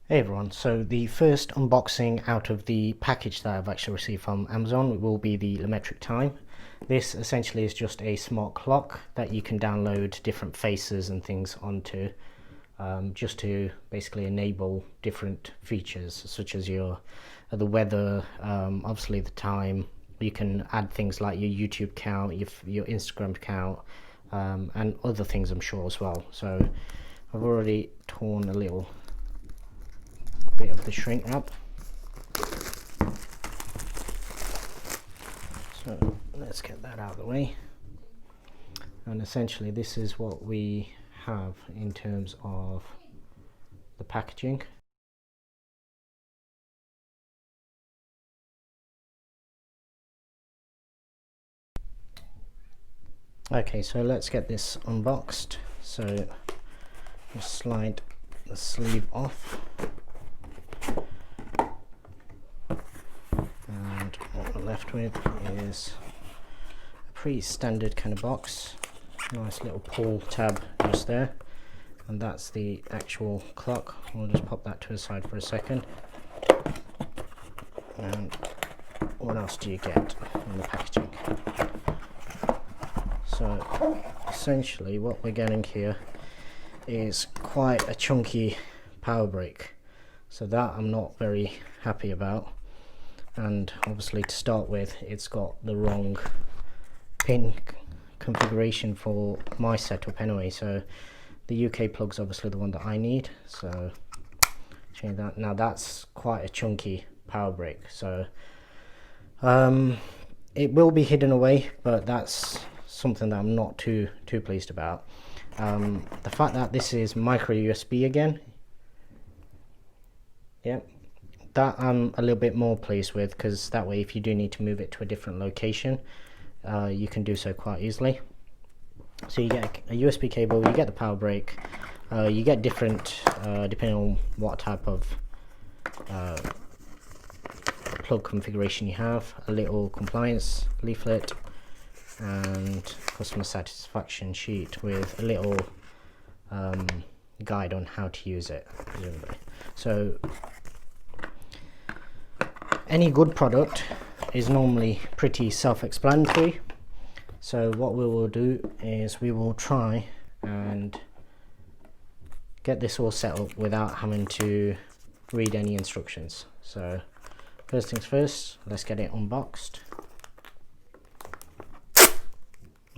Hey everyone, so the first unboxing out of the package that I've actually received from Amazon will be the LaMetric Time. This essentially is just a smart clock that you can download different faces and things onto, just to basically enable different features such as the weather, obviously the time. You can add things like your YouTube account, your Instagram account, and other things I'm sure as well. So I've already torn a little bit of the shrink wrap. So let's get that out of the way. And essentially this is what we have in terms of the packaging. Okay, so let's get this unboxed. So just slide the sleeve off. And what we're left with is a pretty standard kind of box. Nice little pull tab just there. And that's the actual clock. We'll just pop that to the side for a second. And what else do you get in the packaging? So essentially what we're getting here is quite a chunky power brick. So that I'm not very happy about. And obviously to start with, it's got the wrong pin configuration for my setup anyway. So the UK plug's obviously the one that I need. So change that. Now that's quite a chunky power brick. So it will be hidden away, but that's something that I'm not too pleased about. The fact that this is micro USB again, yep, that I'm a little bit more pleased with, because that way if you do need to move it to a different location, you can do so quite easily. So you get a USB cable, you get the power brick, you get different, depending on what type of plug configuration you have, a little compliance leaflet and customer satisfaction sheet with a little guide on how to use it, presumably. So any good product is normally pretty self-explanatory. So what we will do is we will try and get this all set up without having to read any instructions. So first things first, let's get it unboxed.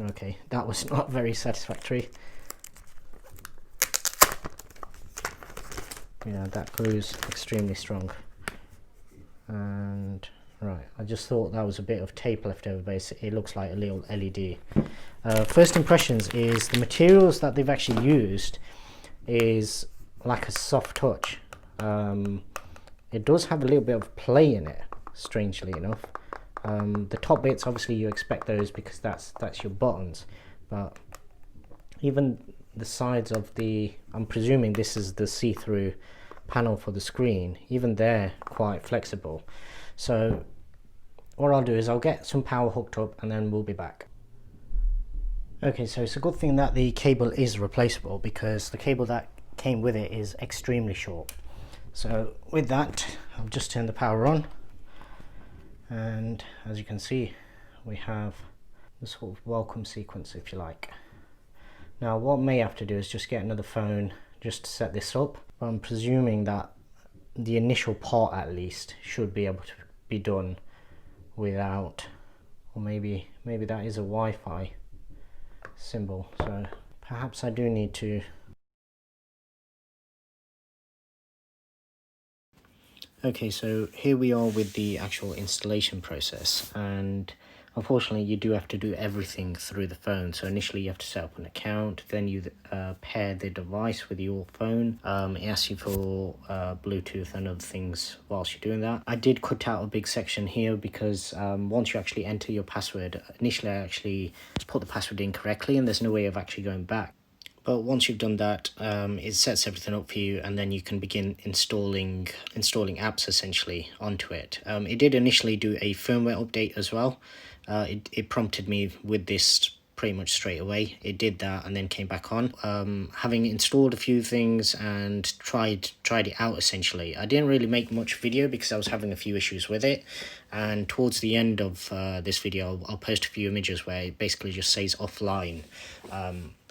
Okay, that was not very satisfactory. Yeah, that glue's extremely strong. And right, I just thought that was a bit of tape left over, but it looks like a little LED. First impressions is the materials that they've actually used is like a soft touch. It does have a little bit of play in it, strangely enough. The top bits, obviously you expect those because that's your buttons, but even the sides of the, I'm presuming this is the see-through panel for the screen, even they're quite flexible. So what I'll do is I'll get some power hooked up and then we'll be back. Okay, so it's a good thing that the cable is replaceable, because the cable that came with it is extremely short. So with that, I'll just turn the power on, and as you can see, we have the sort of welcome sequence, if you like. Now what I may have to do is just get another phone just to set this up, but I'm presuming that the initial part at least should be able to be done without, or maybe that is a Wi-Fi symbol, so perhaps I do need to. Okay, so here we are with the actual installation process, and unfortunately you do have to do everything through the phone. So initially you have to set up an account, then you pair the device with your phone. It asks you for Bluetooth and other things whilst you're doing that. I did cut out a big section here because once you actually enter your password, initially I actually put the password in correctly and there's no way of actually going back. But once you've done that, it sets everything up for you, and then you can begin installing apps essentially onto it. It did initially do a firmware update as well. It prompted me with this pretty much straight away. It did that and then came back on. Having installed a few things and tried it out, essentially, I didn't really make much video because I was having a few issues with it. And towards the end of this video, I'll post a few images where it basically just says offline.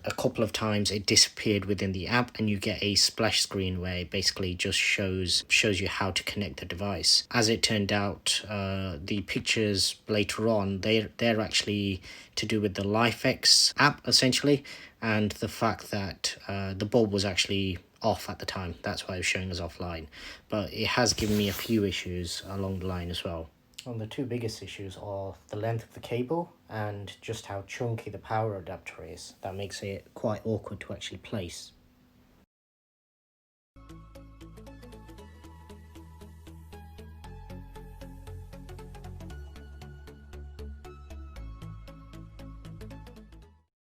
A couple of times it disappeared within the app, and you get a splash screen where it basically just shows you how to connect the device. As it turned out, the pictures later on, they're actually to do with the LifeX app, essentially, and the fact that the bulb was actually off at the time. That's why it was showing as offline. But it has given me a few issues along the line as well. And the two biggest issues are the length of the cable and just how chunky the power adapter is. That makes it quite awkward to actually place.